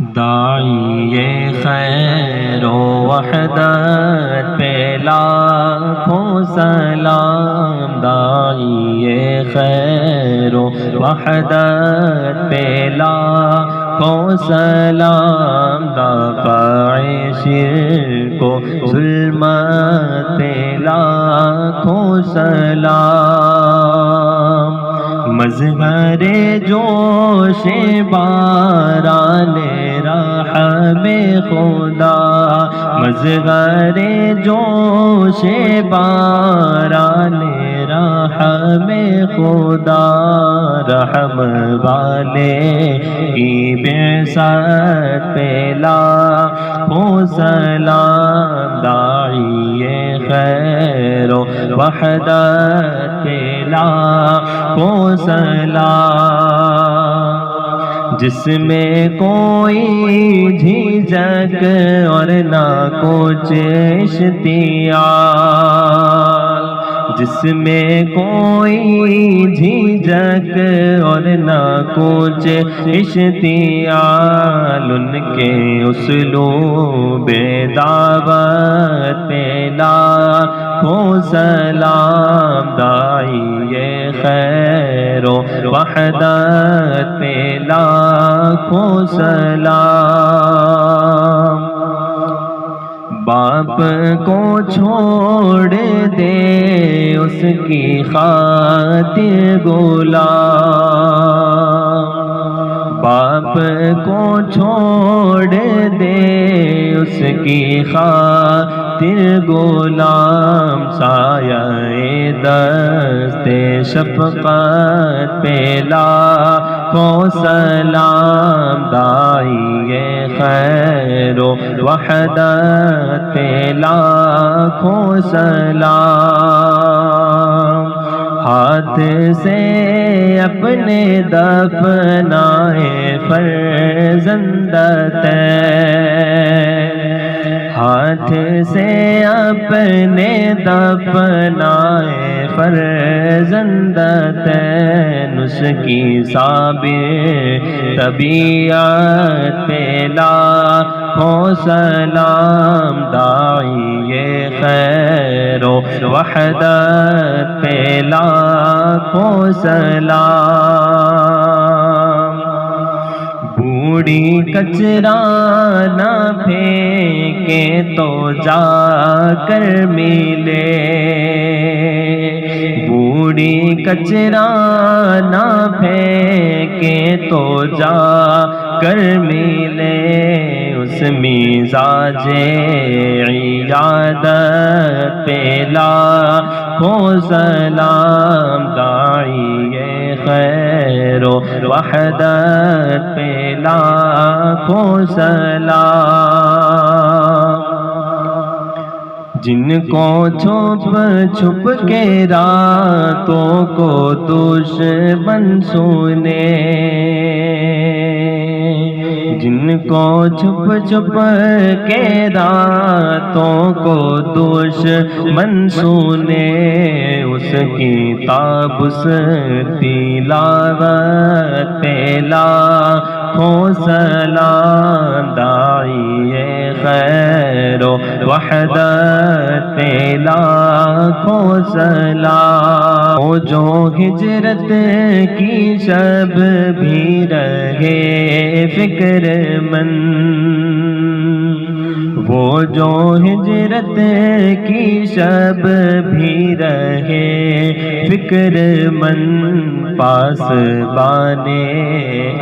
داعی خیر و وحدت پہ لاکھوں سلام، داعی خیر و وحدت پہ لاکھوں سلام، دافع شرک و ظلمت پہ لاکھوں سلام، مظہر جوش باران رحم خدا، مظہر جوش باران رحم خدا، رحم والے کی بعثت پہ لاکھوں سلام، داعی خیر و وحدت پہ لاکھوں سلام، جس میں کوئی جھجک اور نہ کچھ اشتعال، جس میں کوئی جھجک اور نہ کچھ اشتعال، ان کے اسلوب دعوت پہ لاکھوں سلام، داعی خیر و وحدت پہ لاکھوں سلام، باپ کو چھوڑ دے اس کی خاطر غلام، باپ کو چھوڑ دے اس کی خاطر غلام، سایہ دست شفقت پہ لاکھوں سلام، داعی خیر و وحدت پہ لاکھوں سلام، ہاتھ سے اپنے دفنائے فرزند تیر، ہاتھ سے اپنے دفنائے فرزند تیر، اس کی صابر طبیعت پہ لاکھوں سلام، داعی خیر و وحدت پہ لاکھوں سلام، بوڑھی کچرا نہ پھینکے تو جا کر ملے، بوڑھی کچرا نہ پھینکے تو جا کر ملے، اس مزاج عیادت پہ لاکھوں سلام، داعی خیر و وحدت پہ لاکھوں سلام، جن کو چھپ چھپ کے راتوں کو دشمن سنے، جن کو چھپ چھپ کے راتوں کو دشمن سنے، اس کی تابس تلاوت پہ لاکھوں سلام، داعی خیر و وحدت پہ لاکھوں سلام، وہ جو ہجرت کی شب بھی رہے فکر مند، وہ جو ہجرت کی شب بھی رہے فکر مند، پاس بانے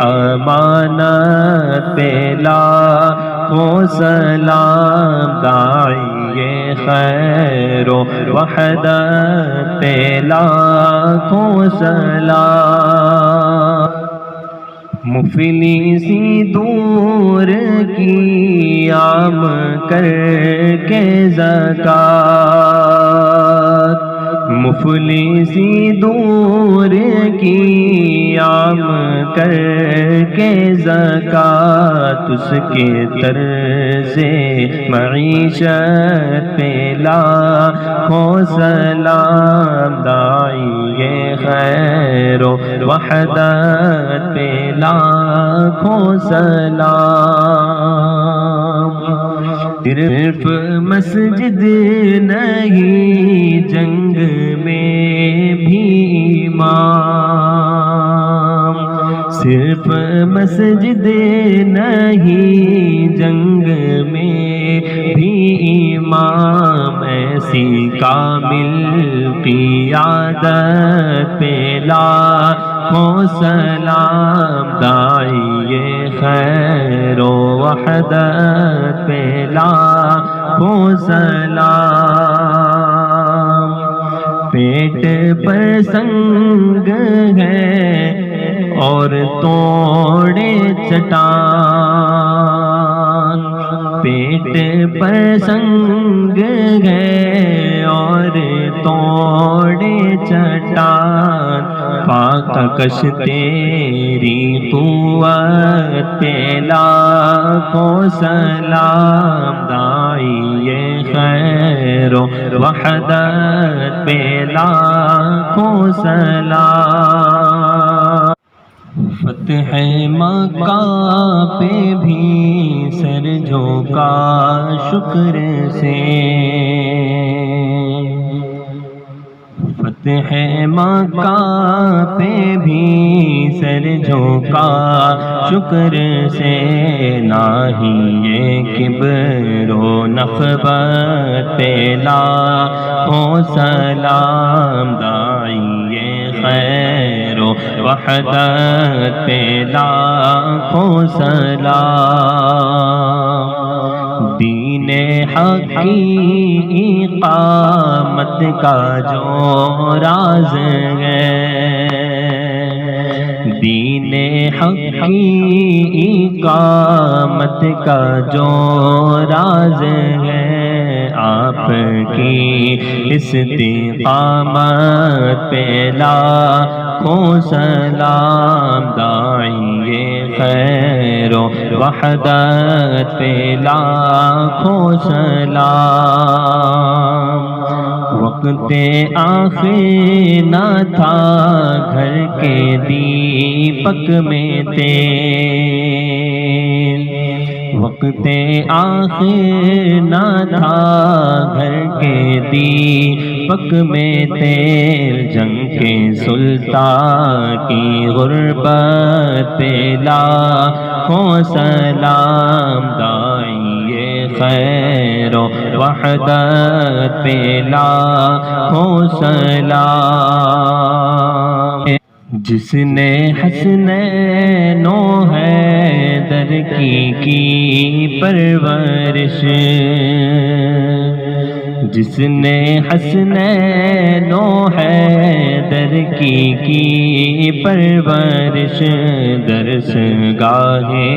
امانت پہ لاکھوں سلام، داعی خیر و وحدت پہ لاکھوں سلام، مفلسی دور کی عام کر کے زکوٰۃ، مفلسی دور کی عام کر کے زکوٰۃ، اس کے طرز معیشت پہ لاکھوں سلام، داعی خیر و وحدت پہ لاکھوں سلام، صرف مسجد نہیں جنگ میں بھی امام، صرف مسجد نہیں جنگ میں بھی امام، ایسی کامل قیادت پہ لاکھوں سلام، داعی خیر و وحدت پہ لاکھوں سلام۔ پیٹ پر سنگ ہے اور توڑے چٹان، پیٹ پر سنگ ہے اور توڑے چٹان، کاکش تیری قوت پہ لاکھوں سلام، داعی خیر و وحدت پہ لاکھوں سلام۔ فتح مکہ پہ بھی سر جھکا شکر سے، فتح مکہ پہ بھی سر جھکا شکر سے، نہیں یہ کبر و نخوت پہ لاکھوں سلام، داعی خیر و وحدت پہ لاکھوں سلام۔ دین حق کی اقامت کا جو راز ہے، دین حق کی اقامت کا جو راز ہے، آپ کی استقامت پہ لاکھوں سلام، داعی خیر و وحدت پہ لاکھوں سلام۔ وقت آخر نہ تھا گھر کے دیپک میں تیل، وقت آخر نہ تھا گھر کے دیپک میں تیل، جنگ کے سلطان کی غربت پہ لاکھوں سلام، داعی خیر و وحدت پہ لاکھوں سلام۔ جس نے حسنین و حیدر کی پرورش، جس نے حسنین و حیدر کی پرورش، درس گاہے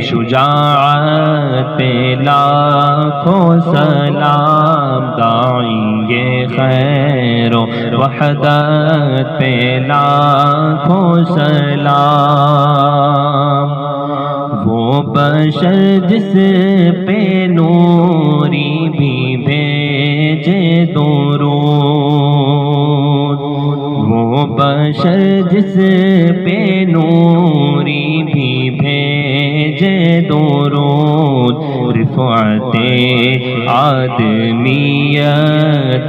شجاعت پہ لاکھوں سلام، داعی خیر و وحدت پہ لاکھوں سلام۔ وہ بشر جس پہ نوری بھی بھیجے درود، وہ بشر جس پہ نوری بھی بھیجے درود، رفعت آدمیت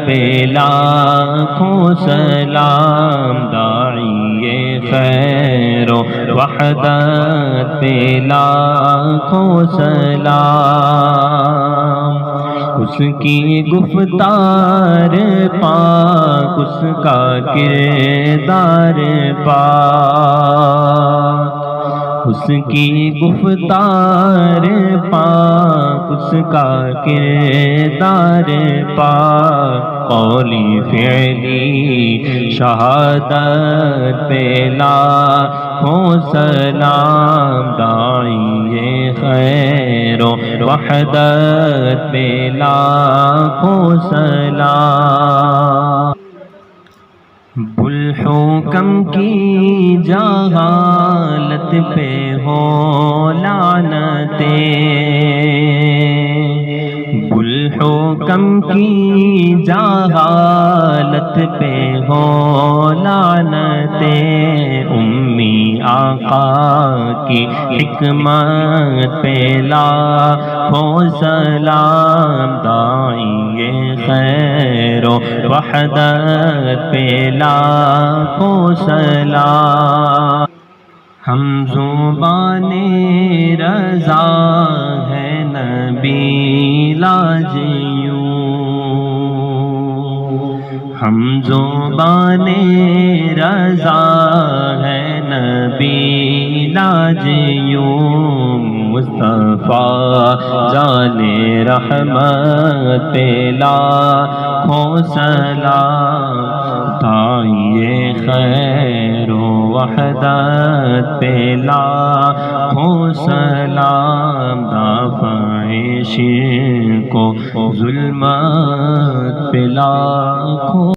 پہ لاکھوں سلام، داعی خیر و وحدت پہ لاکھوں سلام۔ اس کی گفتار پاک، اس کا کردار پاک، اس کی گفتار پاک، اس کا کردار پاک، قولی فعلی شہادت پہ لاکھوں سلام، داعی خیر و وحدت پہ لاکھوں سلام۔ بلحکم کی جہالت پہ ہو لعنتیں، بلحکم کی جہالت پہ ہو لعنتیں، امی آقا کی حکمت پہ لاکھوں سلام، داعیے خیر و وحدت پہ لاکھوں سلام۔ ہم زبان رضا ہے نبی لاجیوں، ہم زبان رضا ہے نبی لاجیوں، مصطفیٰ جان رحمت پہ لاکھوں سلام، داعیے خیر و وحدت پہ لاکھوں سلام، دافع شرک و ظلمت پہ لاکھوں